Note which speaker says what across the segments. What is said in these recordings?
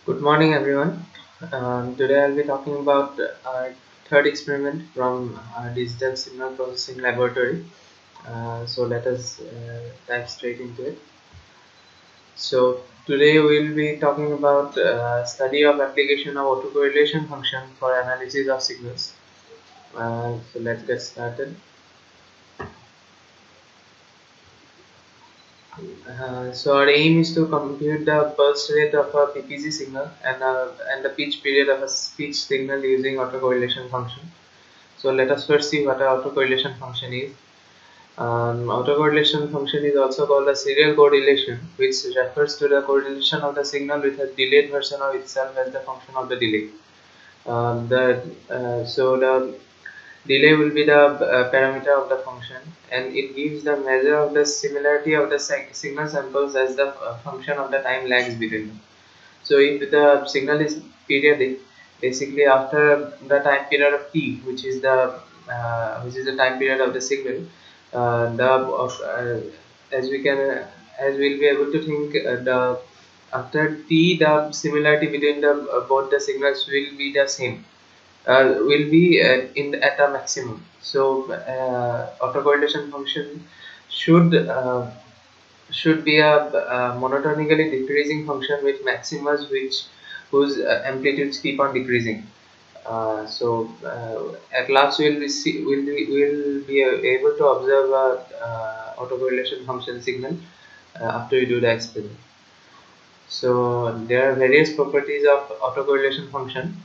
Speaker 1: Good morning, everyone. Today I'll be talking about our third experiment from our digital signal processing laboratory. So let us dive straight into it. So today we'll be talking about study of application of autocorrelation function for analysis of signals. So let's get started. So our aim is to compute the pulse rate of a PPG signal and the pitch period of a speech signal using autocorrelation function. So let us first see what an autocorrelation function is. Autocorrelation function is also called a serial correlation, which refers to the correlation of the signal with a delayed version of itself as the function of the delay. So the delay will be the parameter of the function, and it gives the measure of the similarity of the signal samples as the function of the time lags between them. So if the signal is periodic, basically after the time period of t, which is the time period of the signal, the as we can as we'll be able to think the after t the similarity between the both the signals will be the same, will be at a maximum. So autocorrelation function should uh, should be a monotonically decreasing function with maximas whose amplitudes keep on decreasing. At last we'll be able to observe a autocorrelation function signal after we do the experiment. So there are various properties of autocorrelation function.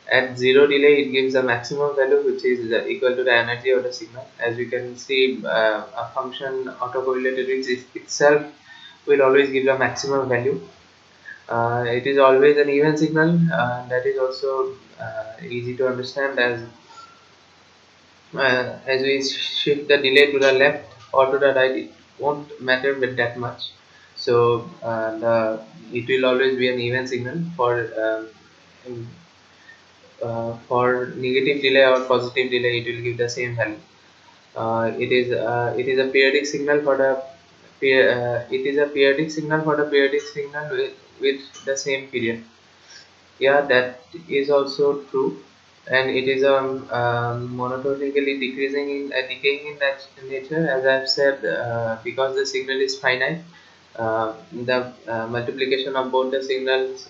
Speaker 1: At zero delay, it gives a maximum value which is equal to the energy of the signal. As we can see, a function autocorrelated with itself will always give the maximum value. It is always an even signal. That is also easy to understand as we shift the delay to the left or to the right, it won't matter with that much. So it will always be an even signal for negative delay or positive delay. It will give the same value. It is a periodic signal for the it is a periodic signal for the periodic signal with the same period. Yeah, that is also true, and it is monotonically decaying in that nature. As I've said, because the signal is finite, the multiplication of both the signals,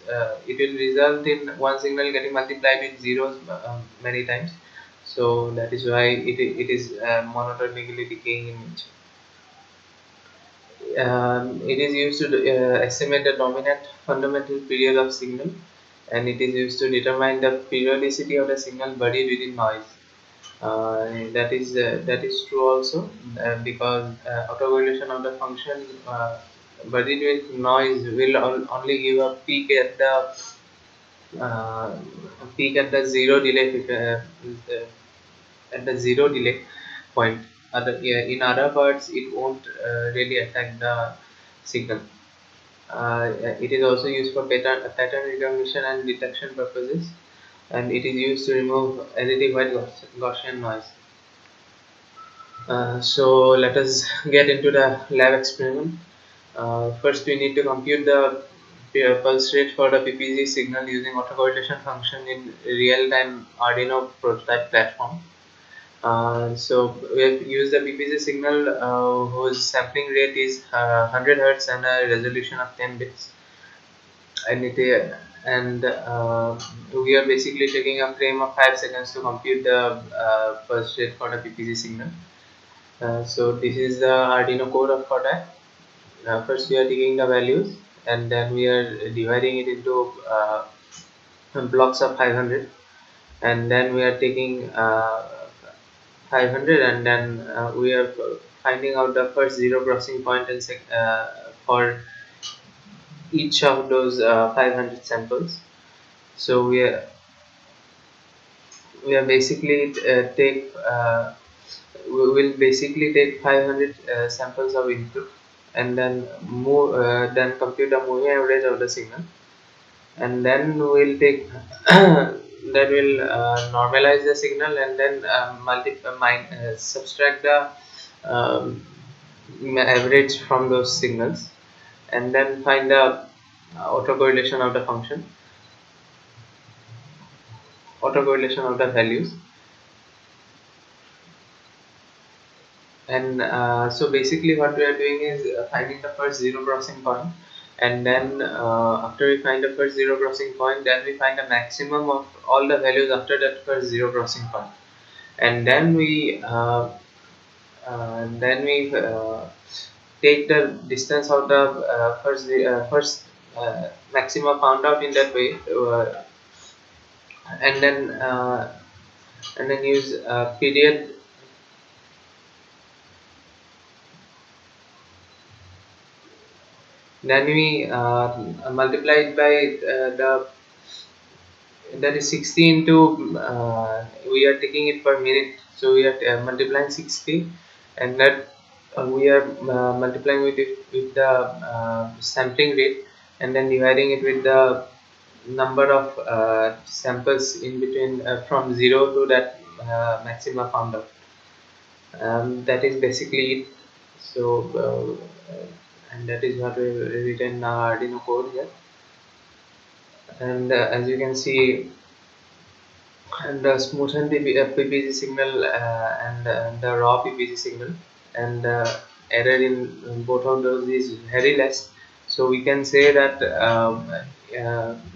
Speaker 1: it will result in one signal getting multiplied with zeros many times. So that is why it is monotonically decaying in nature. It is used to estimate the dominant fundamental period of signal, and it is used to determine the periodicity of the signal buried within noise. That is true also, because autocorrelation of the function buried with noise will only give a uh, peak at the zero delay at the zero delay point. In other parts, it won't really affect the signal. It is also used for pattern recognition and detection purposes, and it is used to remove additive white Gaussian noise. So let us get into the lab experiment. First, we need to compute the pulse rate for the PPG signal using autocorrelation function in real-time Arduino prototype platform. So we have used the PPG signal whose sampling rate is 100 Hz and a resolution of 10 bits, and we are basically taking a frame of 5 seconds to compute the pulse rate for the PPG signal. So this is the Arduino code for that. First we are taking the values, and then we are dividing it into blocks of 500, and then we are taking 500, and then we are finding out the first zero crossing point and for each of those 500 samples. So we are basically take we will basically take 500 samples of input, and then compute the moving average of the signal, and then we'll take that will normalize the signal, and then subtract the um, average from those signals, and then find the autocorrelation of the function. autocorrelation of the values. And so basically what we are doing is finding the first zero crossing point, and then after we find the first zero crossing point, then we find the maximum of all the values after that first zero crossing point, and then we take the distance of the first maxima found out in that way, and then use period. Then we multiply it by the that is 60 into we are taking it per minute, so we are multiplying 60, and that we are multiplying with the sampling rate, and then dividing it with the number of samples in between from 0 to that maxima found out. That is basically it. So and that is what we have written in our Arduino code here. And as you can see, and the smoothened PPG signal and the raw PPG signal, and error in both of those is very less. So we can say that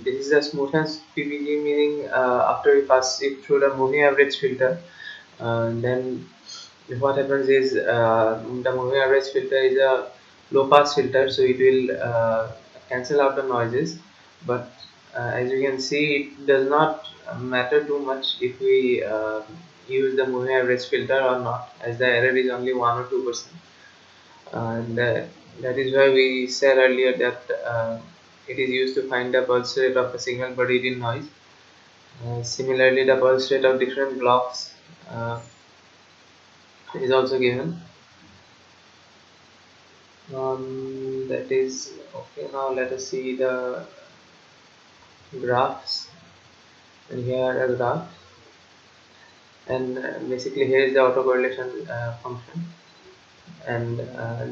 Speaker 1: this is a smoothened PPG, meaning after we pass it through the moving average filter, then what happens is the moving average filter is a low pass filter, so it will cancel out the noises. But as you can see, it does not matter too much if we use the moving average filter or not, as the error is only 1 or 2%. And that is why we said earlier that it is used to find the pulse rate of a signal buried in noise. Similarly, the pulse rate of different blocks is also given. That is okay. Now let us see the graphs, and here are the graphs, and basically here is the autocorrelation function, and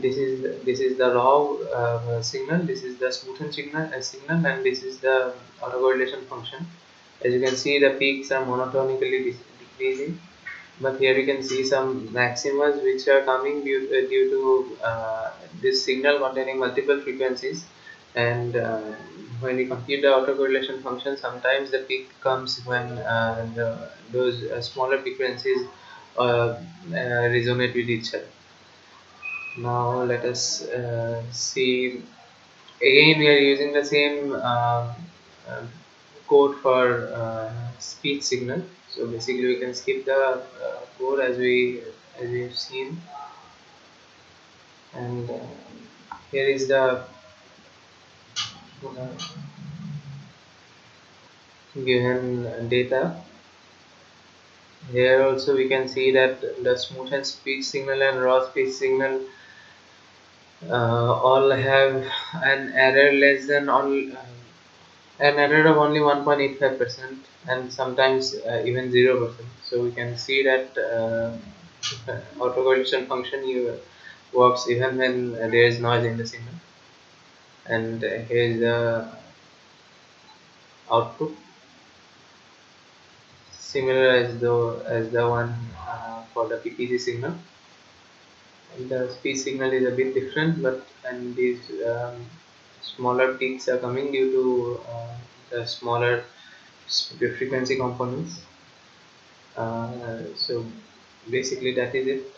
Speaker 1: this is the raw signal, this is the smoothened signal, and this is the autocorrelation function. As you can see, the peaks are monotonically decreasing, but here you can see some maximas which are coming due to this signal containing multiple frequencies. And when we compute the autocorrelation function, sometimes the peak comes when those smaller frequencies resonate with each other. Now let us see. Again, we are using the same uh, code for speech signal. So basically, we can skip the code as we've seen, and here is the given data. Here also we can see that the smoothened speech signal and raw speech signal all have an error less than all. An error of only 1.85%, and sometimes even 0%. So we can see that autocorrelation function works even when there is noise in the signal. And here is the output, similar as the one for the PPG signal. And the speech signal is a bit different, but and these smaller peaks are coming due to the smaller frequency components. So basically that is it.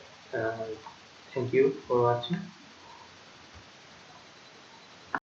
Speaker 1: Thank you for watching.